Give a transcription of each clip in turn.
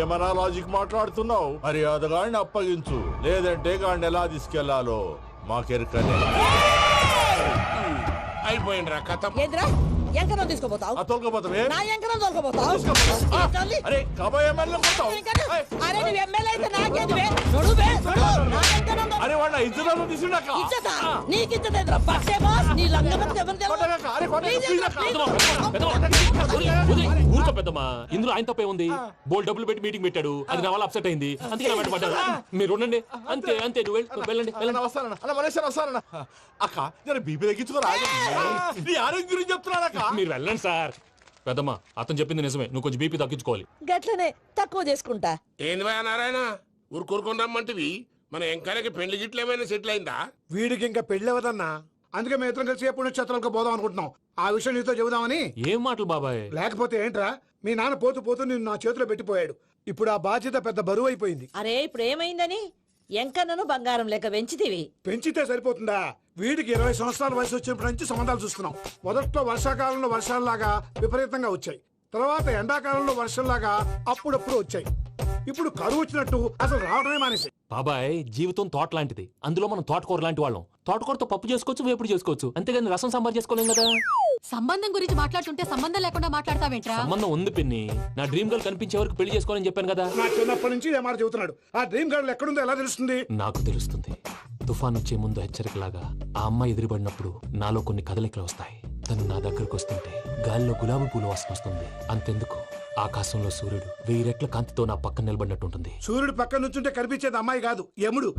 ఏమన్నా లాజిక్ మాట్లాడుతున్నావు? మర్యాదగాడిని అప్పగించు, లేదంటే గాడిని ఎలా తీసుకెళ్లాలో మాకెరకనే. అయిపోయిండ్రా కథ. ఏంద్రా ఎంకరం తీసుకోపోతావు? తోలుకోపోతావే? నా ఎంకరం తోలుకోపోతావు? అరే కాబోయే ఎమ్మెల్యే పోతావు. అరే నువ్వు ఎమ్మెల్యే అయితే నాకేదివే? నడువే నడు. నా ఎంకరం అరే వాడిన ఇద్దరు తీసుకున్నాక ఇచ్చతా నీకు ఇచ్చదేంద్రా పక్షే బాస్ నీ లంగమతి ఎవరు ఊరుకో పెద్దమ్మా, ఇందులో ఆయన తప్పే ఉంది. బోల్ డబ్బులు పెట్టి మీటింగ్ పెట్టాడు, అది నా వల్ల అప్సెట్ అయింది, అందుకే నా వెంట పడ్డారు. మీరు ఉండండి, అంతే అంతే. నువ్వు వెళ్ళండి వెళ్ళండి. వస్తానన్న అన్న మలేషియా వస్తానన్న. అక్క నేను బీపీ తగ్గించుకోరా, నీ ఆరోగ్యం గురించి చెప్తున్నాను అక్క. మీరు వెళ్ళండి సార్. పెద్దమ్మా అతను చెప్పింది నిజమే, నువ్వు కొంచెం బీపీ తగ్గించుకోవాలి. గట్లనే తక్కువ చేసుకుంటా. ఏంది భయ నారాయణ ఊరుకూరుకొని రమ్మంటివి? మన ఎంకాయకి పెళ్లి గిట్లు ఏమైనా సెటిల్ అయిందా? వీడికి ఇంకా పెళ్లి అవ్వదన్నా, అందుకే మేము ఇద్దరం కలిసి పుణ్యక్షేత్రాలకు పోదాం అనుకుంటున్నాం. ఆ విషయం నీతో చెబుదామని. ఏం మాటలు బాబాయ్? లేకపోతే ఏంట్రా, మీ నాన్న పోతూ పోతూ నిన్ను నా చేతిలో పెట్టిపోయాడు. ఇప్పుడు ఆ బాధ్యత పెద్ద బరువు అయిపోయింది. అరే ఇప్పుడు ఏమైందని ఎంకన్నను బంగారం లెక్క పెంచితివి. పెంచితే సరిపోతుందా? వీడికి 20 సంవత్సరాల వయసు వచ్చినప్పటి నుంచి సంబంధాలు చూస్తున్నాం. మొదట్లో వర్షాకాలంలో వర్షాలలాగా విపరీతంగా వచ్చాయి, తర్వాత ఎండాకాలంలో వర్షంలాగా అప్పుడప్పుడు వచ్చాయి. ఇప్పుడు కరువు వచ్చినట్టు అసలు రావడమే మానేసి. బాబాయ్ జీవితం తోట లాంటిది, అందులో మనం తోటకూర లాంటి వాళ్ళం. తోటకూరతో పప్పు చేసుకోవచ్చు, వేపుడు చేసుకోవచ్చు, అంతేగాని రసం సాంబార్ చేసుకోలేం కదా. సంబంధం గురించి మాట్లాడుతుంటే సంబంధం లేకుండా మాట్లాడతావేంట్రా? సంబంధం ఉంది పిన్ని, నా డ్రీమ్ గర్ల్ కనిపించే వరకు పెళ్లి చేసుకోవాలని చెప్పాను కదా. నా చిన్నప్పటి నుంచి ఏ మాట చెబుతున్నాడు. ఆ డ్రీమ్ గర్ల్ ఎక్కడుందో ఎలా తెలుస్తుంది? నాకు తెలుస్తుంది. తుఫాన్ వచ్చే ముందు హెచ్చరికలాగా ఆ అమ్మాయి ఎదురుపడినప్పుడు నాలో కొన్ని కదలికలు వస్తాయి. తను నా దగ్గరకు వస్తుంటే గాలిలో గులాబీ పూలు వాసన వస్తుంది. అంతెందుకు, ఆకాశంలో సూర్యుడు 1000 రెట్ల కాంతితో నా పక్కన నిలబడినట్టుంటుంది. సూర్యుడు పక్కన నుంచుంటే కనిపించేది అమ్మాయి కాదు, యముడు.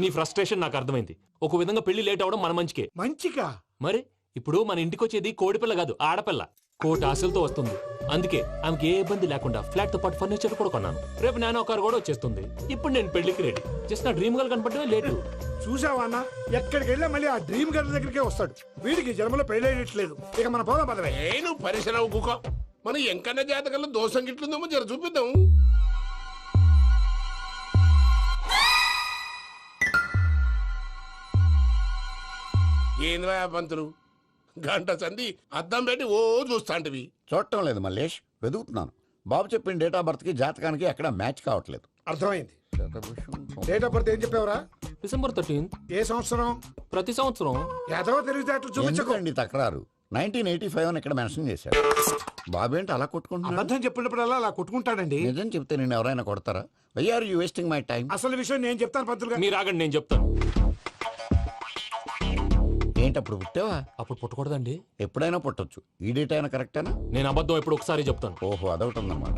నీ ఫ్రస్ట్రేషన్ నాకు అర్థమైంది. ఒక విధంగా పెళ్లి లేట్ అవడం మన మంచికే. మంచిగా? మరి ఇప్పుడు మన ఇంటికి వచ్చేది కోడిపిల్ల కాదు, ఆడపిల్ల. కోటి ఆశలతో వస్తుంది. అందుకే ఆమెకి ఏ ఇబ్బంది లేకుండా ఫ్లాట్ తో పాటు ఫర్నిచర్ కూడా కొన్నాను. రేపు నానో కారు కూడా వచ్చేస్తుంది. ఇప్పుడు నేను పెళ్లికి రెడీ. జస్ట్ నా డ్రీమ్ గర్ల్ కనపడమే లేటు. చూసావా అన్న, ఎక్కడికి వెళ్ళా మళ్ళీ ఆ డ్రీమ్ గర్ల్ దగ్గరికే వస్తాడు. వీడికి జన్మలో పెళ్ళేయట్లేదు. ఇక మన పోదాం పదవే. నువ్వు పరిశ్రమ కుక. మన ఎంకన్న జాతకంలో దోషం గిట్లుందేమో జర చూపిద్దాం. ఏంది భయ పంతులు, గంట సంధి అద్దం పెట్టి ఓ చూస్తాంటివి. చూడటం లేదు మల్లేష్, వెతుకుతున్నాను. బాబు చెప్పిన డేట్ ఆఫ్ బర్త్ కి జాతకానికి ఎక్కడ మ్యాచ్ కావట్లేదు. అర్థమైంది. డేట్ ఆఫ్ బర్త్ ఏం చెప్పావురా? December 13th. ఏ సంవత్సరం? ప్రతి సంవత్సరం. ఎదవ తెలివితేటలు చూపించకండి. ఎందుకండి తక్రారు? 1985 అని ఇక్కడ మెన్షన్ చేశాడు. బాబు ఏంటి అలా కొట్టుకుంటున్నాడు? అబద్ధం చెప్పినప్పుడల్లా అలా కొట్టుకుంటాడండి. నిజం చెప్తే నేను ఎవరైనా కొడతారా? Why are you wasting my time? అసలు విషయం నేను చెప్తాను పంతులు గారు. మీరు ఆగండి, నేను చెప్తాను. ఏంటి అప్పుడు పుట్టావా? అప్పుడు పుట్టకూడదండి. ఎప్పుడైనా పుట్టొచ్చు. ఈ డేట్ అయినా కరెక్టేనా? నేను అబద్ధం ఎప్పుడు ఒకసారి చెప్తాను. ఓహో, అదొకటి ఉందన్నమాట.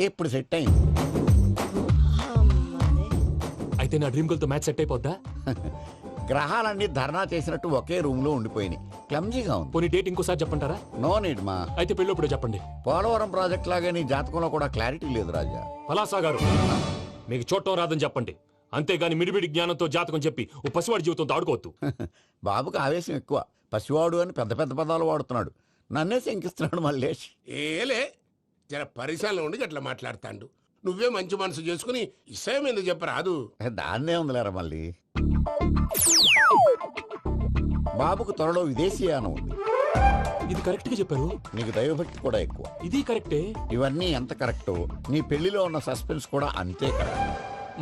ఇప్పుడు సెట్ అయింది. అయితే నా డ్రీమ్ గర్ల్ తో మ్యాచ్ సెట్ అయిపోద్దా? గ్రహాలన్నీ ధర్నా చేసినట్టు ఒకే రూమ్ లో ఉండిపోయినాయి. క్లమ్జీగా ఉంది. పోనీ డేట్ ఇంకోసారి చెప్పంటారా? నో నీడ్ మా. అయితే పెళ్ళప్పుడు చెప్పండి. పోలవరం ప్రాజెక్ట్ లాగే నీ జాతకంలో కూడా క్లారిటీ లేదు రాజా. పలాసా గారు, మీకు చూడటం రాదని చెప్పండి, అంతేగాని మిడిమిడి జ్ఞానంతో జాతకం చెప్పి ఓ పసివాడి జీవితంతో ఆడుకోవద్దు. బాబుకి ఆవేశం ఎక్కువ. పసివాడు అని పెద్ద పెద్ద పదాలు వాడుతున్నాడు. నన్నే శంకిస్తున్నాడు మల్లేష్. ఏలే జర పరిశ్రమలో ఉండి గట్లా మాట్లాడతాండు. నువ్వే మంచి మనసు చేసుకుని ఇష్టం ఎందుకు చెప్పరాదు? దాన్నే ఉందిలేరా మళ్ళీ. బాబుకు త్వరలో విదేశీయానం ఉంది. ఇది కరెక్ట్ గా చెప్పారు. నీకు దైవభక్తి కూడా ఎక్కువ. ఇది కరెక్టే. ఇవన్నీ ఎంత కరెక్టో నీ పెళ్లిలో ఉన్న సస్పెన్స్ కూడా అంతే కరెక్ట్.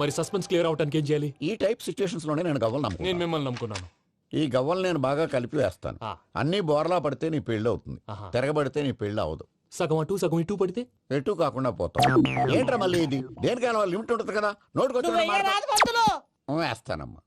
మరి సస్పెన్స్ క్లియర్ అవడానికి ఏం చేయాలి? ఈ టైప్ సిచ్యువేషన్స్ లోనే నేను గవ్వలు నేను నమ్ముకున్నాను. మిమ్మల్ని నమ్ముకున్నాను. ఈ గవ్వలు నేను బాగా కలిపి వేస్తాను. అన్ని బోర్లా పడితే నీ పెళ్లి అవుతుంది, ఆహా. తిరగబడితే నీ పెళ్లి అవదు. సగం అటు సగం ఇటు పడితే ఎటు కాకుండా పోతాం. ఏంట్రా మళ్ళీ ఇది? దేనికైనా లిమిట్ ఉంటుంది కదా. నువ్వు వెయ్యరాదు పంతులు. నోటుకొచ్చి వేస్తానమ్మా.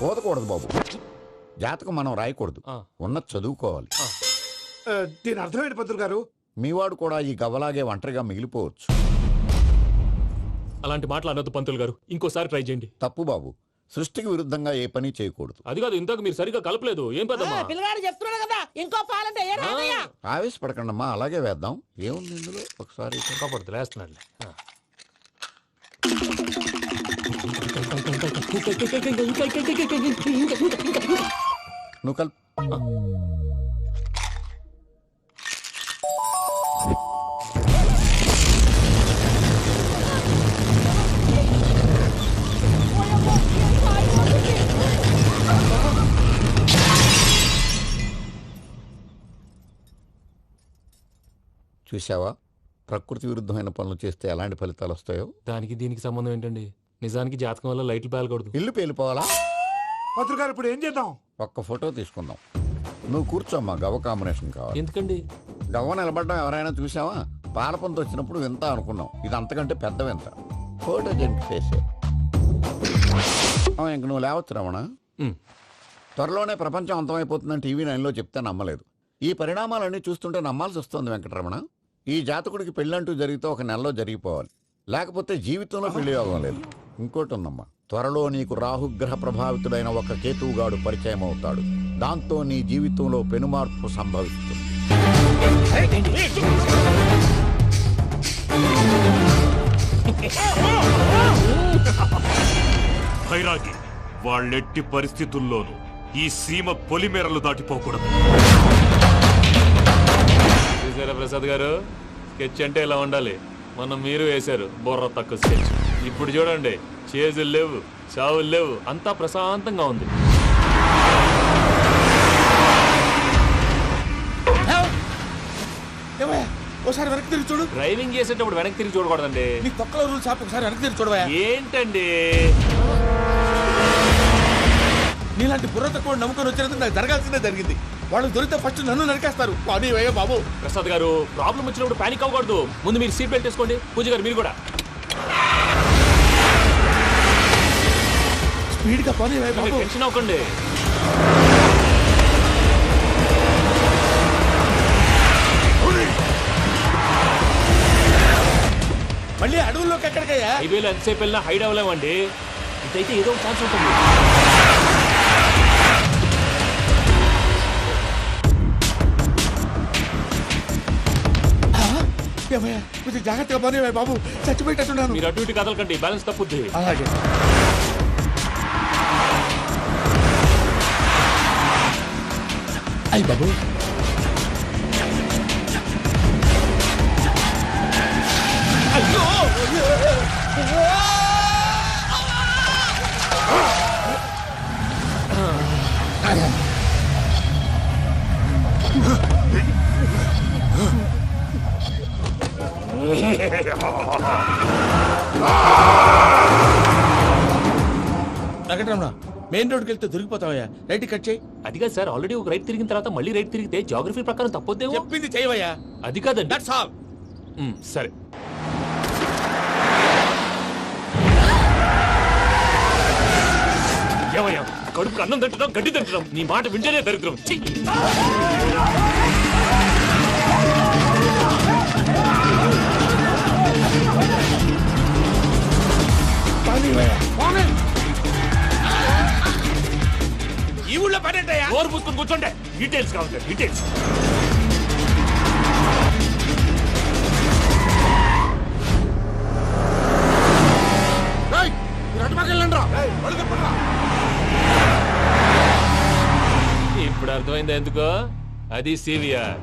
పోదకూడదు బాబు. జాతకం మనం రాయకూడదు, ఉన్నది చదువుకోవాలి. దీని అర్థమైంది పంతులు గారు. మీవాడు కూడా ఈ గవ్వలాగే ఒంటరిగా మిగిలిపోవచ్చు. అలాంటి మాటలు అనొద్దు పంతులు గారు, ఇంకోసారి ట్రై చేయండి. తప్పు బాబు. సృష్టికి విరుద్ధంగా ఏ పని చేయకూడదు. అది కాదు, ఇంతకు మీరు సరిగా కలపలేదు. ఏం పెద్దమ్మా? పిల్లగాడు చెప్తున్నాడు కదా, ఇంకో పాలంటే ఏ రాదయ్యా. ఆవేశపడకండమ్మా, అలాగే వేద్దాం. ఏముంది ఇందులో? ఒకసారి కాపాడుతు లేస్తున్నాడు. నువ్వు కల్ చూసావా, ప్రకృతి విరుద్ధమైన పనులు చేస్తే ఎలాంటి ఫలితాలు వస్తాయో. దానికి దీనికి సంబంధం ఏంటండి? నిజానికి జాతకం వల్ల లైట్లు పేలకూడదు. ఇల్లు పేలిపోవాలా? పంతులు గారు ఇప్పుడు ఏం చేద్దాం? ఒక్క ఫోటో తీసుకుందాం. నువ్వు కూర్చోమ్మా, గవ్వ కాంబినేషన్ కావాలి. ఎందుకండి? గవ్వ నిలబడడం ఎవరైనా చూసావా? పాలపంత వచ్చినప్పుడు వింత అనుకున్నాం, ఇది అంతకంటే పెద్ద వింత. ఫోటో జంక్ చేసే ఇంక నువ్వు లేవచ్చు రమణ. ఉమ్. త్వరలోనే ప్రపంచం అంతమైపోతుందని టీవీ 9లో చెప్తే నమ్మలేదు. ఈ పరిణామాలన్నీ చూస్తుంటే నమ్మాల్సి వస్తుంది వెంకటరమణ. ఈ జాతకుడికి పెళ్ళంటూ జరిగితే ఒక నెలలో జరిగిపోవాలి, లేకపోతే జీవితంలో పెళ్లి యోగం లేదు. ఇంకోటి ఉందమ్మా, త్వరలో నీకు రాహుగ్రహ ప్రభావితుడైన ఒక కేతువుగాడు పరిచయం అవుతాడు. దాంతో నీ జీవితంలో పెనుమార్పు సంభవిస్తుంది. భైరాగి, వాళ్ళెట్టి పరిస్థితుల్లోనూ ఈ సీమ పొలిమేరలు దాటిపోకూడదు. చూసారా ప్రసాద్ గారు, స్కెచ్ అంటే ఇలా ఉండాలి. మనం మీరు వేశారు బుర్ర తక్కువ స్కెచ్. ఇప్పుడు చూడండి, చేజులు లేవు, చావులు లేవు, అంతా ప్రశాంతంగా ఉంది. ఒకసారి వెనక్కి తిరిగి చూడు. డ్రైవింగ్ చేసేటప్పుడు వెనక్కి తిరిగి చూడకూడదండి. నీ తొక్కలో రూల్స్ ఆపి ఒకసారి వెనక్కి తిరిగి చూడవా. ఏంటండి? నీలాంటి బుర్ర తక్కువ నమ్ముకొని వచ్చినందుకు నాకు జరగాల్సిందే జరిగింది. వాళ్ళు దొరికితే ఫస్ట్ నన్ను నరికేస్తారు. అది వయ్యా బాబు. ప్రసాద్ గారు, ప్రాబ్లం వచ్చినప్పుడు పానిక్ అవ్వకూడదు. ముందు మీరు సీట్ బెల్ట్ వేసుకోండి. పూజ గారు మీరు కూడా స్పీడ్గా పని బాబు. టెన్షన్ అవ్వకండి. మళ్ళీ అడవుల్లోకి ఎక్కడికయ్యా? హైవేలో ఎంతసేపు వెళ్ళినా హైడ్ అవ్వలేమండి. ఇదైతే ఏదో ఒక ఛాన్స్ ఉంటుంది. కొంచెం జాగ్రత్తగా పని బాబు, చచ్చిపోయేటట్టున్నాను. మీరు అటు ఇటు కదలకండి, బ్యాలెన్స్ తప్పుద్ది. అలాగే. అయ్యి బాబు, అయ్యో వెంకటరమణ, మెయిన్ రోడ్కి వెళ్తే దొరికిపోతావయ్యా. రైట్ కట్ చేయి. అది కాదు సార్, ఆల్రెడీ ఒక రైట్ తిరిగిన తర్వాత మళ్ళీ రైట్ తిరిగితే జాగ్రఫీ ప్రకారం తప్పొద్దేమో. చెప్పింది చేయవయ్యా. అది కాదండి. That's all. సరే. ఏమయ్యా, కడుపుకి అన్నం తింటున్నాం, గడ్డి తింటున్నాం. నీ మాట వింటేనే దరిద్రం. ఛీ! ఈ ఊళ్ళో పని ఏంటయ్యా? నోరు పూసుకొని కూర్చోండి. డీటెయిల్స్ కావాలి, డీటెయిల్స్. ఇప్పుడు అర్థమైంది ఎందుకో. అది సివిఆర్.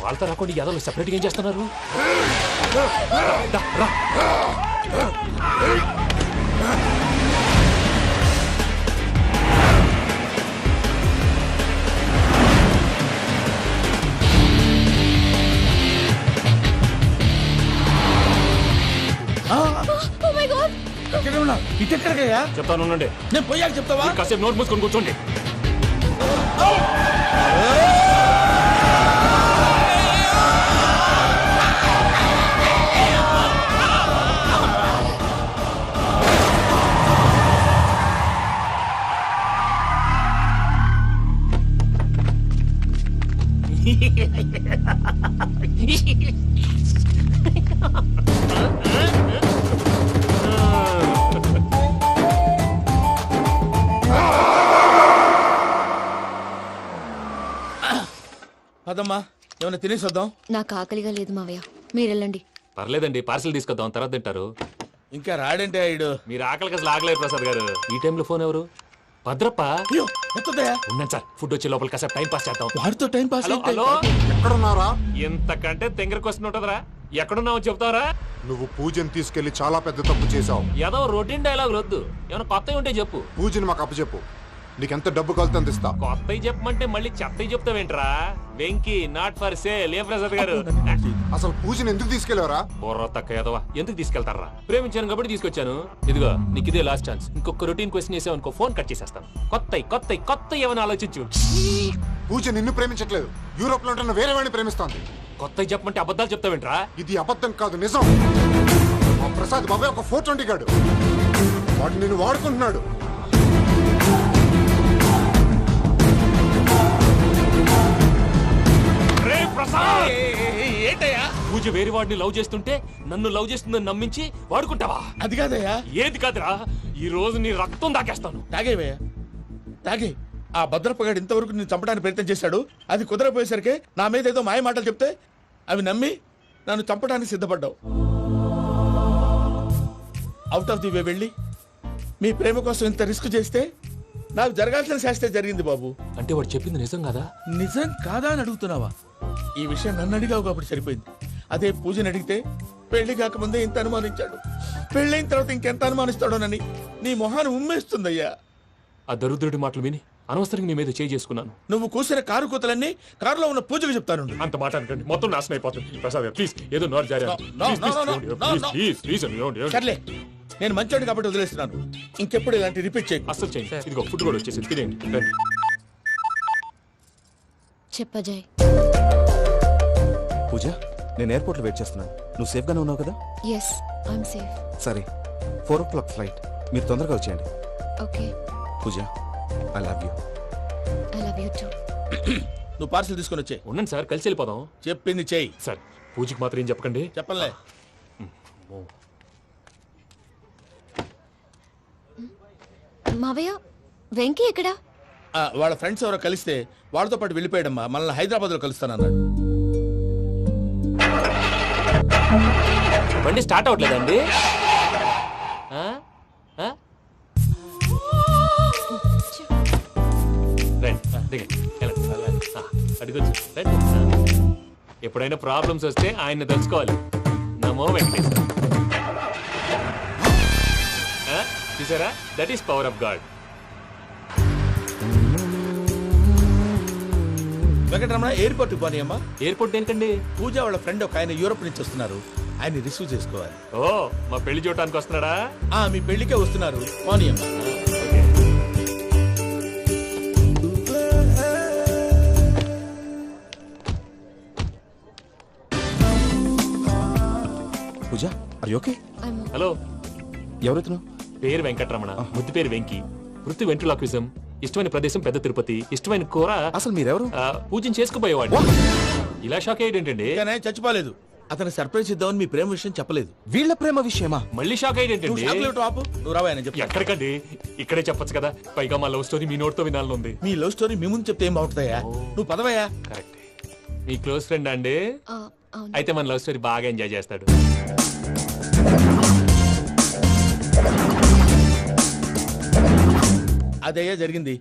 వాళ్ళతో రాకుండా యాదవ్ సెపరేట్గా ఏం చేస్తున్నారు? రా. ఇటెక్కడికయ్యా? చెప్తాను ఉండండి. నేను పోయాక చెప్తావా? కాసేపు నోట్ మూసుకొని కూర్చోండి. అదమ్మా, ఏమైనా తినేసి వద్దాం. నాకు ఆకలిగా లేదు మావయ్య, మీరు వెళ్ళండి. పర్లేదండి, పార్సిల్ తీసుకొద్దాం, తర్వాత తింటారు. ఇంకా రాడంటే ఆయుడు. మీరు ఆకలికి అసలు ఆగలేరు ప్రసాద్ గారు. ఈ టైంలో ఫోన్ ఎవరు? భద్రప్ప. అయ్యో ఎత్తదయ్యా. ఉన్నాను సార్, ఫుడ్ వచ్చే లోపల కాసేపు టైం పాస్ చేద్దాం. వాడితో టైం పాస్ హలో అయితే హలో, ఎక్కడున్నారా? ఇంతకంటే తెంగర క్వశ్చన్ ఉంటుందిరా. ఎక్కడున్నావు చెప్తావరా? నువ్వు పూజని తీసుకెళ్లి చాలా పెద్ద తప్పు చేశావు. ఏదో రొటీన్ డైలాగ్ వద్దు, ఏమైనా కొత్తవి ఉంటే చెప్పు. పూజని మాకు అప్పచెప్పు, నీకెంత డబ్బు కలితే అంత ఇస్తా. కొత్తవి చెప్పమంటే మళ్ళీ చెత్తవి చెప్తావేంట్రా? Venky not for sale. ఏ ప్రసాద్ గారు? అసలు పూజని ఎందుకు తీసుకెళ్లేవరా? బుర్ర తక్క ఏదవా, ఎందుకు తీసుకెళ్తారా? ప్రేమించాను కాబట్టి తీసుకొచ్చాను. ఇదిగో నీకు ఇదే లాస్ట్ ఛాన్స్. ఇంకొక రొటీన్ క్వశ్చన్ చేసావు అనుకో, ఫోన్ కట్ చేసేస్తాను. కొత్త ఏమైనా ఆలోచించు. పూజ నిన్ను ప్రేమించట్లేదు, యూరోప్ లో ఉంటున్న వేరే వాడిని ప్రేమిస్తోంది. కొత్తవి చెప్పమంటే అబద్ధాలు చెప్తావేంట్రా? ఇది అబద్ధం కాదు, నిజం. మా ప్రసాద్ బాబాయ్ ఒక 420 గాడు, వాడు నిన్ను వాడుకుంటున్నాడు. ఏంటయ్యా? పూజ వేరే వాడిని లవ్ చేస్తుంటే నన్ను లవ్ చేస్తుందని నమ్మించి వాడుకుంటావా? అది కాదయ్యా. ఏది కాదురా, ఈ రోజు నీ రక్తం దాకేస్తాను. తాగేవయ్యా, తాగే. ఆ భద్రప్పగాడు ఇంతవరకు నేను చంపడానికి ప్రయత్నం చేశాడు. అది కుదరపోయేసరికి నా మీద ఏదో మాయ మాటలు చెప్తే అవి నమ్మి నన్ను చంపడానికి సిద్ధపడ్డావు. అవుట్ ఆఫ్ ది వే వెళ్ళి మీ ప్రేమ కోసం ఇంత రిస్క్ చేస్తే నాకు జరగాల్సిన శాస్త్రే జరిగింది బాబు. అంటే వాడు చెప్పింది నిజం కదా? నిజం కాదా అని అడుగుతున్నావా? ఈ విషయం నన్ను అడిగావు కాబట్టి సరిపోయింది. అదే పూజని అడిగితే పెళ్లి కాకముందే ఇంత అనుమానించాడు, పెళ్ళైన తర్వాత ఇంకెంత అనుమానిస్తాడోనని నీ మొహాన్ని ఉమ్మేస్తుందయ్యా. ఆ దరిద్రుడి మాటలు విని అనవసరంగా నీ మీద చేయి చేసుకున్నాను. నువ్వు కూసిన కారు కూతలన్నీ కారులో ఉన్న పూజకు చెప్తాను. అంత మాట అనకండి, మొత్తం నాశనం అయిపోతుంది. ప్రసాద్ గారు ప్లీజ్, ఏదో నోరు జారీ. సర్లే, నేను మంచోడు కాబట్టి వదిలేస్తున్నాను. ఇంకెప్పుడు ఇలాంటి రిపీట్ చేయకు. అస్సలు చేయండి. ఇదిగో ఫుడ్ కూడా వచ్చేసి తినేయండి. రండి. చెప్పజాయ్. పూజ, నేను ఎయిర్పోర్ట్లో వెయిట్ చేస్తున్నాను. నువ్వు సేఫ్గానే ఉన్నావు కదా? Yes, I'm safe. సరే, 4 o'clock ఫ్లైట్. మీరు తొందరగా వచ్చేయండి. Okay. Pooja, I love you. I love you too. నువ్వు పార్సల్ తీసుకొని వచ్చే. ఉండండి సార్, కలిసి వెళ్ళిపోదాం. చెప్పింది చెయ్యి. సార్, పూజకి మాత్రం ఏం చెప్పకండి. చెప్పలే. మావయ్య, వెంకీ ఎక్కడా? వాళ్ళ ఫ్రెండ్స్ ఎవరో కలిస్తే వాళ్ళతో పాటు వెళ్ళిపోయాడమ్మా. మనల్ని హైదరాబాద్ లో కలుస్తానన్నాడు. బండి స్టార్ట్ అవ్వట్లేదండి. అడిగొచ్చు. ఎప్పుడైనా ప్రాబ్లమ్స్ వస్తే ఆయన్ని తెలుసుకోవాలి. నమో వెంకటేశ్వర. చూసారా, that is power of God. Venkataramana, airport పోనీ అమ్మా. ఎయిర్పోర్ట్ ఏంటండి? పూజ వాళ్ళ ఫ్రెండ్ ఒక ఆయన యూరోప్ నుంచి వస్తున్నారు, ఆయన రిసీవ్ చేసుకోవాలి. ఓ, మా పెళ్లి చూడటానికి వస్తున్నాడా? మీ పెళ్లికే వస్తున్నారు, పోనీ అమ్మా. పూజ, ఆర్ యు ఓకే? హలో, ఎవరెత్తును? పేరు వెంకటరమణ, ముద్దు పేరు వెంకీ, వృత్తి వెంట్రులాక్విజం, ఇష్టమైన ప్రదేశం పెద్ద తిరుపతి, ఇష్టమైన కూర. అసలు మీరెవరు? పూజను చేసుకుపోయేవాడు. ఇలా షాక్ అయ్యేటండి. చచ్చిపోలేదు. అతను సర్ప్రైజ్ ఇద్దామని మీ ప్రేమ విషయం చెప్పలేదు. వీళ్ళ ప్రేమ విషయమా? మళ్ళీ షాక్ అయ్యేటండి. నువ్వు రావా? ఎక్కడికండి, ఇక్కడే చెప్పొచ్చు కదా. పైగా మా లవ్ స్టోరీ మీ నోటితో వినాలని ఉంది. మీ లవ్ స్టోరీ మీ ముందు చెప్తే ఏం బాగుంటుందయ్యా? నువ్వు పదవయ్యా. కరెక్ట్. మీ క్లోజ్ ఫ్రెండ్ అండి? అయితే మన లవ్ స్టోరీ బాగా ఎంజాయ్ చేస్తాడు. అదయ్యా జరిగింది.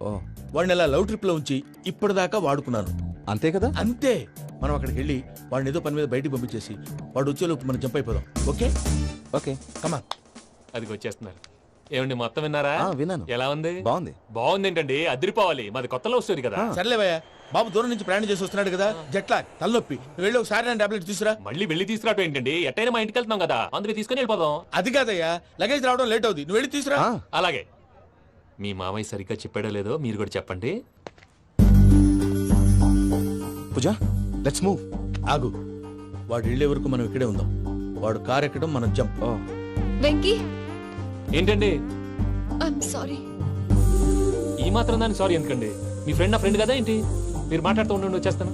వాడిని అలా లవ్ ట్రిప్ లో ఉంచి ఇప్పటిదాకా వాడుకున్నాను. అంతే కదా? అంతే. మనం అక్కడికి వెళ్ళి వాడిని ఏదో పని మీద బయటికి పంపించేసి వాడు వచ్చేలోపు మనం జంప్ అయిపోదాం. ఓకే ఓకే, కమా. అది వచ్చేస్తున్నారు. ఏమండి, మొత్తం విన్నారా? విన్నాను. ఎలా ఉంది? బాగుంది. బాగుంది ఏంటండి, అదిరిపోవాలి. మాది కొత్త లవ్ స్టోరీ కదా. సర్లేవయ్యా, బాబు దూరం నుంచి ప్రయాణం చేసి వస్తున్నాడు కదా, జట్లా తలనొప్పి. వెళ్ళి ఒకసారి నా టాబ్లెట్ తీసుకురా. మళ్ళీ వెళ్ళి తీసుకురావటం ఏంటండి? ఎట్టైనా మా ఇంటికి వెళ్తున్నాం కదా, అందుకే తీసుకుని వెళ్ళిపోదాం. అది కాదయ్యా, లగేజ్ రావడం లేట్ అవుతుంది, నువ్వు వెళ్ళి తీసుకురా. అలాగే. మీ మామయ్య సరిగ్గా చెప్పాడో లేదో మీరు కూడా చెప్పండి. పూజ, లెట్స్ మూవ్. ఆగు, వాడు వెళ్ళే వరకు మనం ఇక్కడే ఉందాం. వాడు కార్ ఎక్కడం, మనం జంప్. వెంకీ, ఏంటండి? I'm sorry. ఈ మాత్రం దాన్ని సారీ ఎందుకండి? మీ ఫ్రెండ్ నా ఫ్రెండ్ కదా ఏంటి? మీరు మాట్లాడుతూ ఉండండి, వచ్చేస్తాను.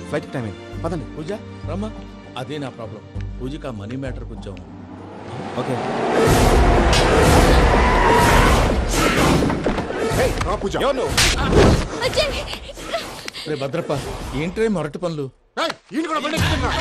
ఫ్లైట్ టైం అయింది, పదండి. పూజ రమ్మా. అదే నా ప్రాబ్లం. పూజకి ఆ మనీ మ్యాటర్ కొంచెం. ఓకే. రా పూజ. రే భద్రప్ప ఏంట్రే మొరటి పనులు? ఏయ్, ఈయన కూడా బండి ఎక్కుతున్నా.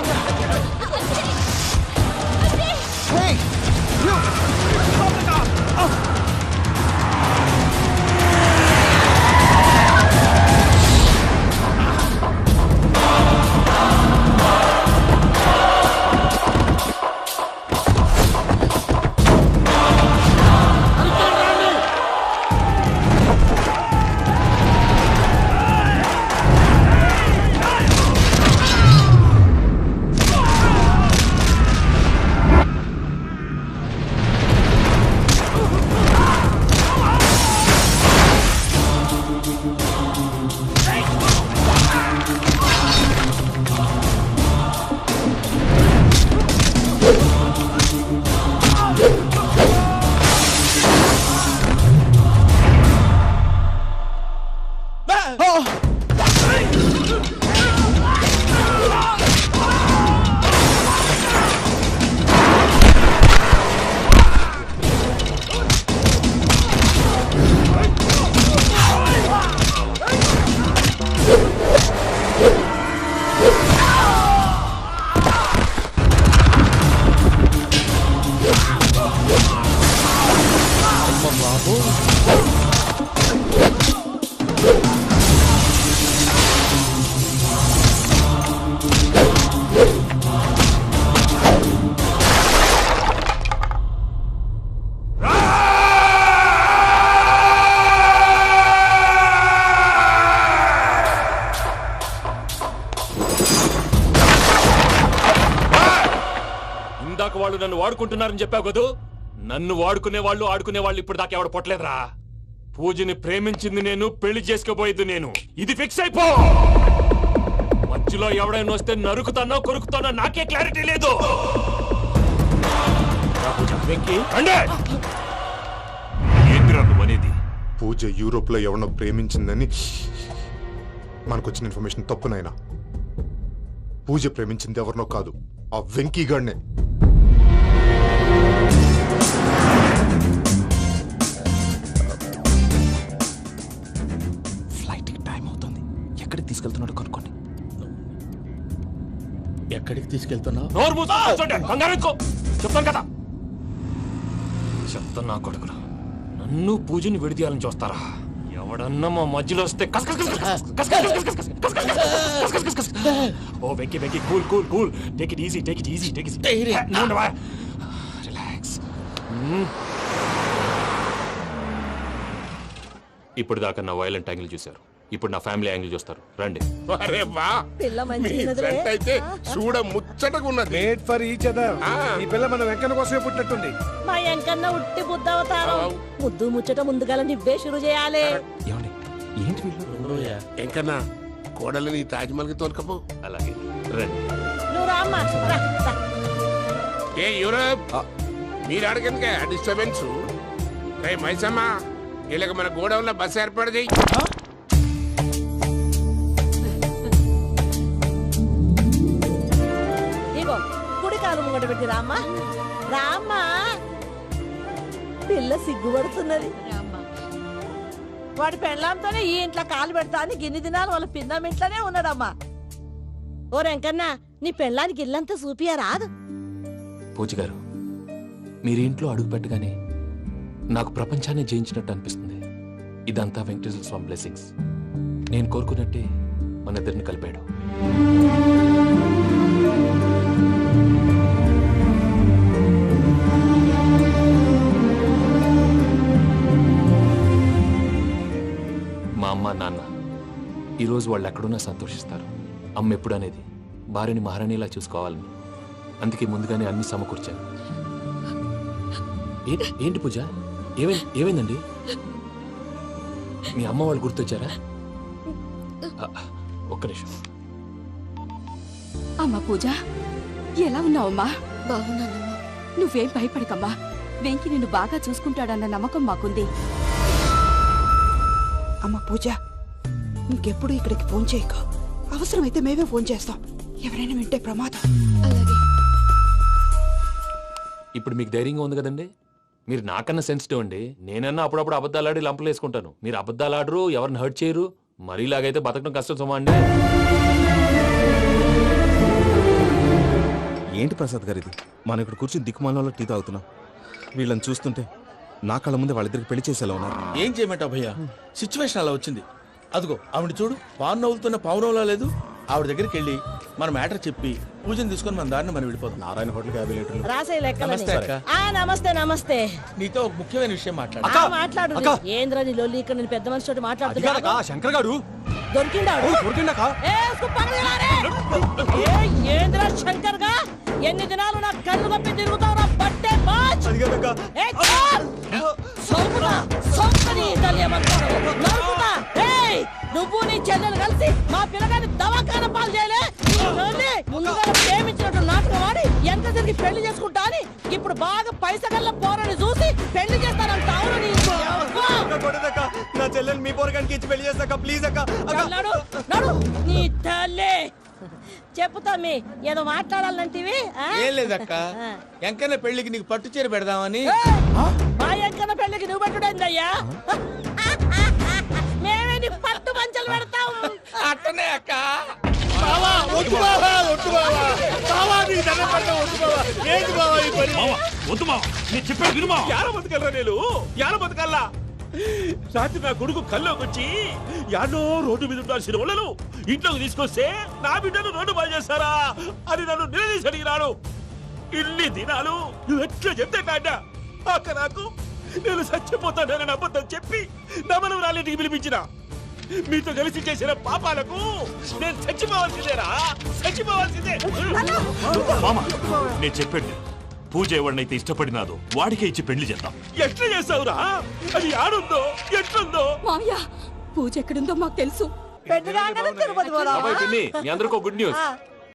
ఇందాక వాళ్ళు నన్ను వాడుకుంటున్నారని చెప్పావు కదూ. నన్ను వాడుకునే వాళ్ళు ఆడుకునే వాళ్ళు ఇప్పుడు దాకా ఎవడ పొట్టలేదురా. పూజని ప్రేమించింది నేను, పెళ్లి చేసుకోబోయేది నేను. ఇది ఫిక్స్ అయిపో. మధ్యలో ఎవడైనా వస్తే నరుకుతానో కొరుకుతానో నాకే క్లారిటీ లేదు. ఏందిరా నువ్వనేది? పూజ యూరోప్ లో ఎవరినో ప్రేమించిందని మనకొచ్చిన ఇన్ఫర్మేషన్ తప్పునైనా. పూజ ప్రేమించింది ఎవరినో కాదు, ఆ వెంకీ గాడినే. ఫ్లైట్ టైం అవుతుంది. ఎక్కడికి తీసుకెళ్తున్నాడో కనుక్కోండి. ఎక్కడికి తీసుకెళ్తున్నావు? నోరు మూసుకొని కూర్చోండి. కంగారు ఎందుకు? చెప్తాను కదా. చెప్తాను నా కొడుకును. నన్ను పూజని విడిదీయాలని చూస్తారా? ఎవడన్నా మా మధ్యలో వస్తే ఓ Venky Venky cool cool cool. Take it easy, take it easy, take it easy. Relax. ఇప్పుడు దాకా నా వైలెంట్ యాంగిల్ చూశారు. ఇప్పుడు నా ఫ్యామిలీ యాంగిల్ చూస్తారు. రండి. అరే వా, పిల్ల మీ మంచిగున్నదిలే. ఫ్రెండ్ అయితే చూడ ముచ్చటగా ఉన్నది. Made for each other. ఈ పిల్ల మన వెంకన్న కోసమే పుట్టినట్టుంది. మా ఎంకన్నా ఉట్టి బుద్ధ అవతారం. ముద్దు ముచ్చట ముందుగా నువ్వే షురు చేయాలి. ఏమండి ఏంటి వీళ్ళు? ఎంకన్నా కోడలిని తాజ్మహల్ కి తోలుకపో. అలాగే రండి. నువ్వు రామ్మా, రా, రా. ఏ యూరప్, మీరు అడగనుక డిస్టర్బెన్స్. రే మైసమ్మ, ఇలాగ మన గోడౌన్ లో బస్సు ఏర్పాటు చేయి. ఇగో కుడి కాలు ముంగట పెట్టి రామ్మా, రామ్మా. పిల్ల సిగ్గుపడుతున్నది. వాడి పెళ్ళాంతోనే ఈ ఇంట్లో కాలు పెడతా అని గిన్ని దినాలు వాళ్ళ పిన్నం ఇంట్లోనే ఉన్నాడమ్మా. ఓ వెంకన్నా, నీ పెళ్ళానికి ఇల్లంతా చూపియా రాదు. పూజ గారు, మీరు ఇంట్లో అడుగు పెట్టగానే నాకు ప్రపంచాన్ని జయించినట్టు అనిపిస్తుంది. ఇదంతా వెంకటేశ్వర స్వామి బ్లెస్సింగ్స్. నేను కోరుకున్నట్టే మన ఇద్దరిని కలిపాడు. మా అమ్మ నాన్న ఈరోజు వాళ్ళు ఎక్కడున్నా సంతోషిస్తారు. అమ్మ ఎప్పుడు అనేది భార్యని మహారాణిలా చూసుకోవాలని. అందుకే ముందుగానే అన్ని సమకూర్చాను. ఏంటి పూజ, ఏమైందండి? మీ అమ్మ వాళ్ళు గుర్తొచ్చారా? ఒక్క నిమిషం. అమ్మా పూజ, ఎలా ఉన్నావమ్మా? బాగున్నానమ్మా. నువ్వేం భయపడకమ్మా. వెంకి నిన్ను బాగా చూసుకుంటాడన్న నమ్మకం మాకుంది. అమ్మ పూజ, ఇంకెప్పుడు ఇక్కడికి ఫోన్ చేయక. అవసరమైతే మేమే ఫోన్ చేస్తాం. ఎవరైనా వింటే ప్రమాదం. అలాగే. ఇప్పుడు మీకు ధైర్యంగా ఉంది కదండి? మీరు నాకన్నా సెన్సిటివ్ అండి. నేనన్నా అప్పుడప్పుడు అబద్ధాలాడి లంపలు వేసుకుంటాను. మీరు అబద్ధాలు ఆడరు, ఎవరిని హర్ట్ చేయరు. మరీలాగైతే బతకడం కష్టం సుమా అండి. ఏంటి ప్రసాద్ గారు ఇది? మనం ఇక్కడ కూర్చుని దిక్కుమాలలో టీ తాగుతున్నాం. వీళ్ళని చూస్తుంటే నా కళ్ళ ముందే వాళ్ళిద్దరికి పెళ్లి చేసేలా ఉన్నారు. ఏం చేయమంటావు భయ్యా, సిచ్యువేషన్ అలా వచ్చింది. అదిగో ఆవిడ చూడు, పావు నవ్వుతున్న పావునవ్వులా లేదు. ఆవిడ దగ్గరికి వెళ్ళి మన మ్యాటర్ చెప్పి పూజను తీసుకొని మన దారిని మనం వెళ్ళిపోతాం. నారాయణ హోటల్ 50 లీటర్లు. రాసే లెక్కలని. నమస్తే అక్క. నమస్తే నమస్తే. నీతో ఒక ముఖ్యమైన విషయం మాట్లాడు. మాట్లాడు. ఏంద్రా నీ లొల్లి? ఇక్కడ నేను పెద్ద మనిషి తోటి మాట్లాడుతున్నా. శంకర్ గారు దొరికిందాడు. ఏంద్రా శంకర్ గా? ఎన్ని దినాలు నా కళ్ళు కప్పి తిరుగుతావు నా బట్టే బాచ్. నువ్వు నీ చెల్లెలు కలిసి మా పిల్లగాని దవాఖాన పాలు చేయలే. ముందుగా ప్రేమించినట్టు నాటకం ఆడి ఎంత తిరిగి పెళ్లి చేసుకుంటా అని ఇప్పుడు బాగా పైసగల్ల పోరని చూసి పెళ్లి చేస్తానంటావు. నా చెల్లెలు మీ పోరగానికి ఇచ్చి పెళ్లి చేస్తాక ప్లీజ్ అక్క. నడు నీ తల్లి. చెప్పుతా మీ ఏదో మాట్లాడాలంటివి. ఏం లేదక్క, ఎంకన్న పెళ్లికి నీకు పట్టు చీర పెడదామని. మా ఎంకన్న పెళ్లికి నువ్వు పెట్టుడైందయ్యా? మేమే నీ పట్టు పంచలు పెడతాం. అట్టనే అక్క. రాత్రి నా కొడుకు కల్లోకి వచ్చి యాడో రోడ్డు మీద ఉండాల్సిన వాళ్ళను ఇంట్లోకి తీసుకొస్తే నా బిడ్డను రోడ్డు బాగా చేస్తారా అని నన్ను నిలదీసి అడిగినాడు. ఇన్ని దినాలు నువ్వు ఎట్లా చెప్తే కాడ్డా అక్క నాకు నేను చచ్చిపోతానని అబద్ధం చెప్పి నమ్మను రాలేటికి పిలిపించిన. మీతో కలిసి చేసిన పాపాలకు నేను చచ్చిపోవాల్సిందేరా, చచ్చిపోవాల్సిందే. మామ నేను చెప్పండి, పూజ ఎవరినైతే ఇష్టపడినాదో వాడికే ఇచ్చి పెళ్లి చేద్దాం. ఎట్లా చేస్తావురా? అది ఆడుందో ఎట్లుందో. మామయ్య, పూజ ఎక్కడుందో మాకు తెలుసు. పెళ్లి రాగానే తిరుపతి పోదామా? మీ అందరికీ గుడ్ న్యూస్.